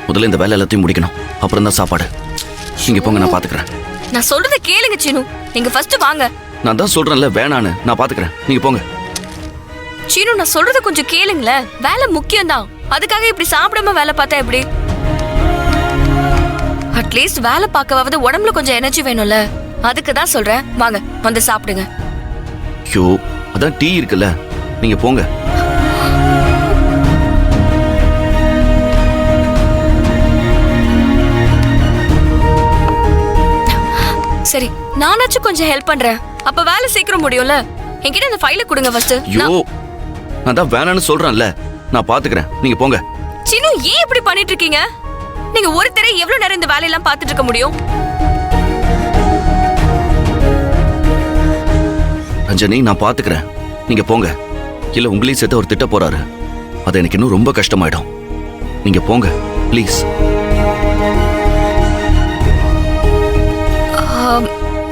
முதல்ல இந்த வேலை எல்லாத்தையும் முடிக்கணும், அப்புறம் தான் சாப்பாடு. இங்க போங்க, நான் பாத்துக்கிறேன். நான் சொல்றத கேளுங்க சீனு, நீங்க ஃபர்ஸ்ட் வாங்க. நான் தான் சொல்றேன்ல வேணான்னு, நான் பாத்துக்கிறேன், நீங்க போங்க. சீனு, நான் சொல்றத கொஞ்சம் கேளுங்களேன். வேலை முக்கியம் தான், அதுக்காக இப்படி சாப்பிடாம வேலை பார்த்தா எப்படி? அட்லீஸ்ட் வேலை பார்க்கவாவது உடம்புல கொஞ்சம் எனர்ஜி வேணும்ல, அதுக்கு தான் சொல்றேன். வாங்க வந்து சாப்பிடுங்க. ஐயோ, அதான் டீ இருக்குல்ல, நீங்க போங்க. சரி, நானாச்சும் கொஞ்சம் ஹெல்ப் பண்றேன், அப்ப வேலை சீக்கிரம் முடியும்ல. என்கிட்ட இந்த ஃபைலை கொடுங்க ஃபர்ஸ்ட். ஐயோ, நான் தான் வேணான்னு சொல்றேன்ல, நான் பாத்துக்கிறேன், நீங்க போங்க. சின்னு, ஏன் இப்படி பண்ணிட்டு இருக்கீங்க? நீங்க ஒருத்தரே எவ்வளவு நேரம் இந்த வேலையெல்லாம் பார்த்துட்டு இருக்க முடியும்? ரஞ்சனி, நான் பாத்துக்கிறேன், நீங்க போங்க. இல்ல உங்களையும் சேர்த்து அவர் திட்ட போறாரு, அது எனக்கு இன்னும் ரொம்ப கஷ்டமாயிடும். நீங்க போங்க ப்ளீஸ்.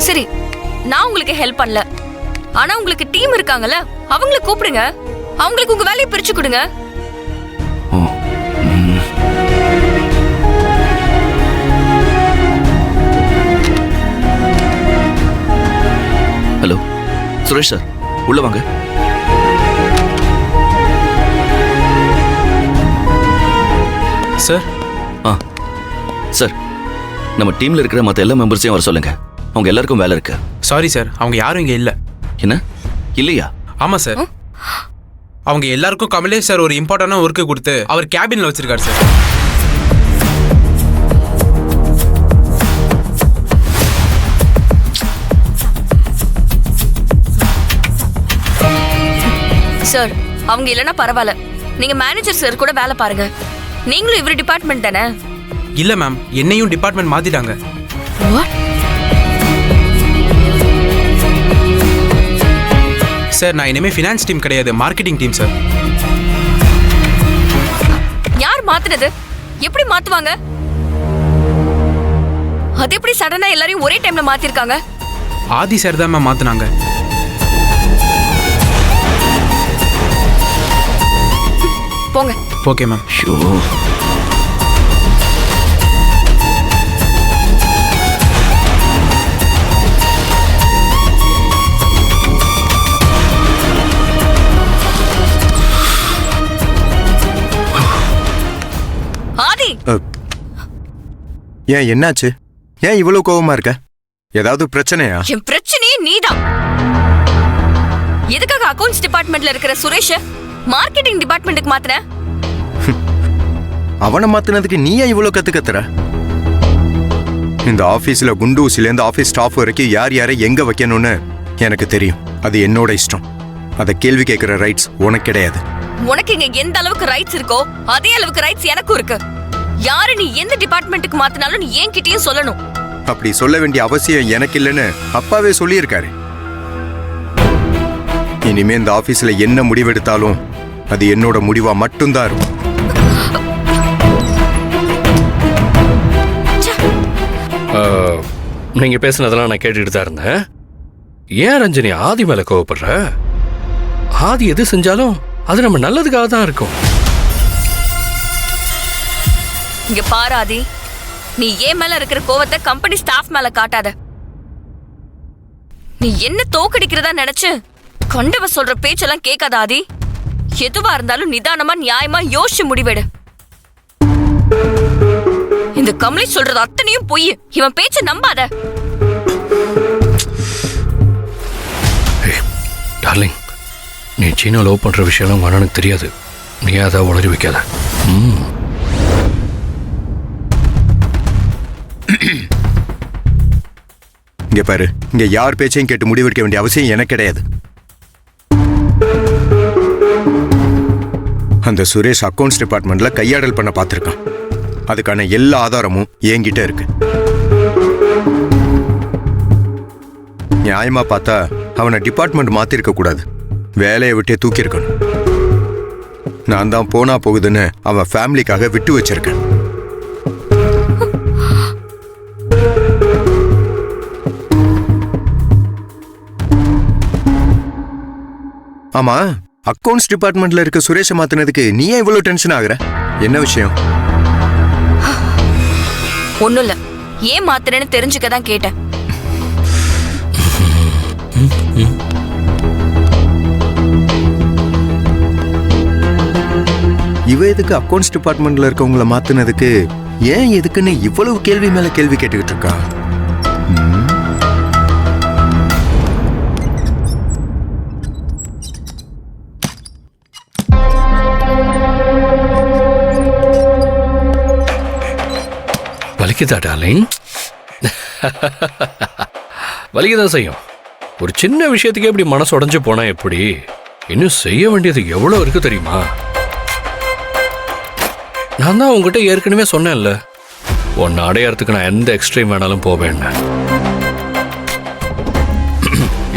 சரி, நான் உங்களுக்கு ஹெல்ப் பண்ணல, ஆனா உங்களுக்கு டீம் இருக்காங்கல்ல, அவங்களை கூப்பிடுங்க, அவங்களுக்கு உங்க வேலையை பிரிச்சு கொடுங்க. ஹலோ சுரேஷ் சார், உள்ள வாங்க. சார். சார், நம்ம டீம்ல இருக்கிற மற்ற எல்லா மெம்பர்ஸையும் வர சொல்லுங்க, அவங்க எல்லாருக்கும் வேலை இருக்கு. சாரி சார், அவங்க யாரும் இங்க இல்ல. என்ன இல்லையா? ஆமா சார், அவங்க எல்லாருக்கும் கமலேஷ் சார் ஒரு இம்பார்ட்டன்டான ஒர்க்கு கொடுத்து அவர் கேபின்ல வச்சிருக்காரு சார். சார், அவங்க இல்லைன்னா பரவாயில்ல, நீங்க மேனேஜர் சார் கூட வேலை பாருங்க. நீங்களும் இவர் டிபார்ட்மெண்ட் தானே? இல்ல மேம், என்னையும் டிபார்ட்மெண்ட் மாத்திட்டாங்க. சார், நான் இனிமே ஃபினான்ஸ் டீம் கிடையாது, மார்க்கெட்டிங் டீம் சார். யார் மாத்துனது? எப்படி மாத்துவாங்க? அது எப்படி சடனா எல்லாரையும் ஒரே டைம்ல மாத்திருக்காங்க? ஆதி சார் தான் மேம் மாத்துனாங்க. போங்க. Okay ma'am. ஷோ, ஆதி, ஏன் என்னாச்சு? ஏன் இவ்வளவு கோவமா இருக்க? ஏதாவது பிரச்சனையா? என் பிரச்சனையே நீதான். எதுக்காக அக்கவுண்ட்ஸ் டிபார்ட்மெண்ட்ல இருக்கிற சுரேஷ் மார்க்கெட்டிங் டிபார்ட்மெண்ட்டுக்கு மாத்துன? அவனை மாத்தினதுக்கு நீ ஏன் இவ்வளவு கத்துற? இந்த ஆபீஸ்ல குண்டூசில இருந்து ஆபீஸ் ஸ்டாஃப் வரைக்கும் யார் யாரை எங்க வைக்கணும்னு எனக்கு தெரியும். அது என்னோட இஷ்டம். அத கேள்வி கேட்கிற ரைட்ஸ் உனக்கு கிடையாது. உனக்கு இங்க எந்த அளவுக்கு ரைட்ஸ் இருக்கோ அதே அளவுக்கு ரைட்ஸ் எனக்கும் இருக்கு. யாரு நீ எந்த டிபார்ட்மெண்ட்டுக்கு மாத்தினாலும் நீ என்கிட்டயும் சொல்லணும். அப்படி சொல்ல வேண்டிய அவசியம் எனக்கு இல்லைன்னு அப்பாவே சொல்லியிருக்காரு. இனிமே இந்த ஆபீஸ்ல என்ன முடிவெடுத்தாலும் அது என்னோட முடிவா மட்டும்தான் இருக்கும். நீங்க பேசுனதெல்லாம் நான் கேட்டுட்டு தான் இருந்தேன். ஏன் ரஞ்சனி ஆதி மேல கோவப்படுற? ஆதி எது செஞ்சாலும் அது நம்ம நல்லதுக்காக தான் இருக்கும். இங்க பாரு ஆதி, நீ ஏன் மேல இருக்கிற கோவத்தை கம்பெனி ஸ்டாஃப் மேல காட்டாத. நீ என்ன தோக்கடிக்கிறதா நினைச்சு கொண்டவ சொல்ற பேச்செல்லாம் கேட்காத ஆதி. எதுவா இருந்தாலும் நிதானமா நியாயமா யோசிச்சு முடிவெடு. இந்த கமலேஷ் சொல்றது அத்தனையும் பொய். இவன் பேச்ச நம்பாத. டார்லிங், நீ சீனா லவ் பண்ற விஷயம் உங்க அண்ணனுக்கு தெரியாது. நீ அதை உளறி வைக்காத. இங்க பாரு, இங்க யார் பேச்சையும் கேட்டு முடிவெடுக்க வேண்டிய அவசியம் எனக்கு கிடையாது. அந்த சுரேஷ் அக்கவுண்ட்ஸ் டிபார்ட்மெண்ட்ல கையாடல் பண்ண பார்த்திருக்கான். அதுக்கான எல்லா ஆதாரமும் என்கிட்ட இருக்கு. நியாயமா பார்த்தா அவனை டிபார்ட்மெண்ட் மாத்திருக்க கூடாது, வேலையை விட்டே தூக்கியிருக்கணும். நான் தான் போனா போகுதுன்னு அவன் ஃபேமிலிக்காக விட்டு வச்சிருக்கேன். ஆமா, அக்கவுண்ட்ஸ் டிபார்ட்மெண்ட்ல இருக்க சுரேஷை மாத்தினதுக்கு நீ ஏன் இவ்வளவு டென்ஷன் ஆகுற? என்ன விஷயம்? ஒண்ணும் இல்ல, ஏன் மாத்துறேன்னு தெரிஞ்சுக்க தான் கேட்டேன். இவ எதுக்கு அக்கௌண்ட்ஸ் டிபார்ட்மெண்ட்ல இருக்கவங்கள மாத்துனதுக்கு ஏன் எதுக்குன்னு இவ்வளவு கேள்வி மேல கேள்வி கேட்டுக்கிட்டு இருக்கா? வலிக்குதா டார்லிங்? வலிக்குதான் செய்யும். ஒரு சின்ன விஷயத்துக்கு எப்படி மனசு உடைஞ்சு போனா எப்படி? இன்னும் செய்ய வேண்டியது எவ்வளவு இருக்கு தெரியுமா? நான் தான் உங்ககிட்ட ஏற்கனவே சொன்னேன்ல, உன்னை அடையறதுக்கு நான் எந்த எக்ஸ்ட்ரீம் வேணாலும் போவேன்.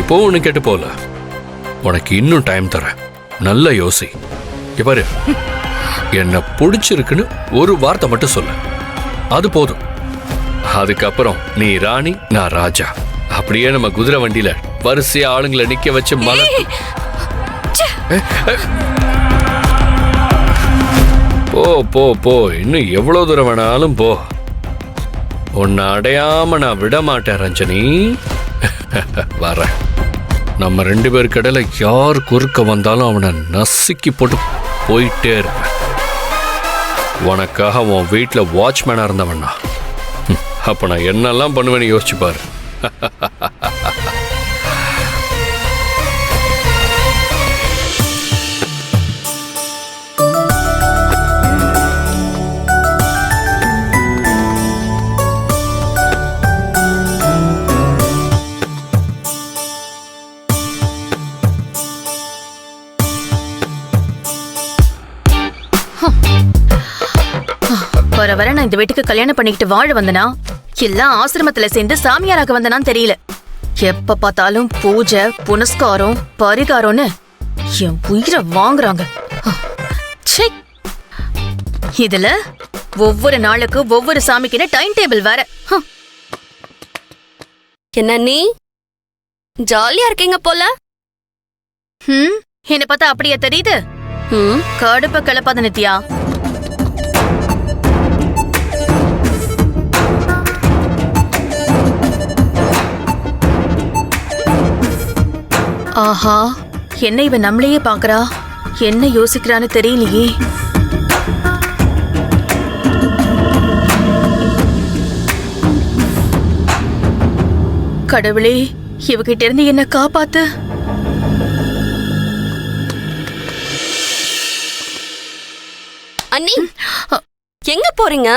இப்போ ஒன்று கேட்டு போல, உனக்கு இன்னும் டைம் தரேன். நல்ல யோசி. பாரு, என்ன பிடிச்சிருக்குன்னு ஒரு வார்த்தை மட்டும் சொல்லு, அது போதும். அதுக்கப்புறம் நீ ராணி, நான் ராஜா. அப்படியே நம்ம குதிரை வண்டியில வரிசையா ஆளுங்களை நிக்க வச்சு மலை. போ போ போ, இன்னும் எவ்வளவு தூரம் வேணாலும் போ. உன்னை அடையாம நான் விட மாட்டேன் ரஞ்சனி. வர நம்ம 2 பேர் கடையில யார் குறுக்க வந்தாலும் அவனை நசுக்கி போட்டு போயிட்டே இருப்பேன். உனக்காக உன் வீட்டில் வாட்ச்மேனா இருந்தவண்ணா. அப்ப நான் என்னெல்லாம் பண்ணுவேன்னு யோசிச்சு பாரு. வர வர நான் இந்த வீட்டுக்கு கல்யாணம் பண்ணிக்கிட்டு வாழ வந்தனா இல்ல ஆசிரமத்துல சேர்ந்து சாமியாராக வந்தனான்னு தெரியல. எப்ப பார்த்தாலும் பூஜை, புனஸ்காரம், பரிகாரம்னு என் உயிரை வாங்குறாங்க. ச்சே, இதுல ஒவ்வொரு நாளுக்கு ஒவ்வொரு சாமிக்குன்னு டைம் டேபிள் வேற. என்ன நீ ஜாலியா இருக்கீங்க போல? என்ன பார்த்தா அப்படியே தெரியுது? கடுப்ப கிளப்பாத நித்யா. ஆஹா, என்ன இவ நம்மளையே பாக்குறா? என்ன யோசிக்கிறான்னு தெரியலையே. கடவுளே, இவகிட்ட இருந்து என்ன காப்பாத்து. அண்ணி, எங்க போறீங்க?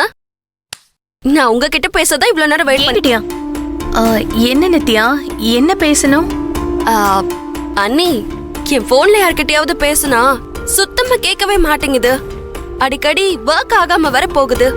நான் உங்ககிட்ட பேசதான் இவ்வளவு நேரம் வெயிட் பண்ணிட்டியா? என்ன நித்யா, என்ன பேசணும்? அண்ணி, என் போன்ல யார்கிட்டயாவது பேசுனா சுத்தமா கேட்கவே மாட்டேங்குது. அடிக்கடி ஒர்க் ஆகாம வர போகுது.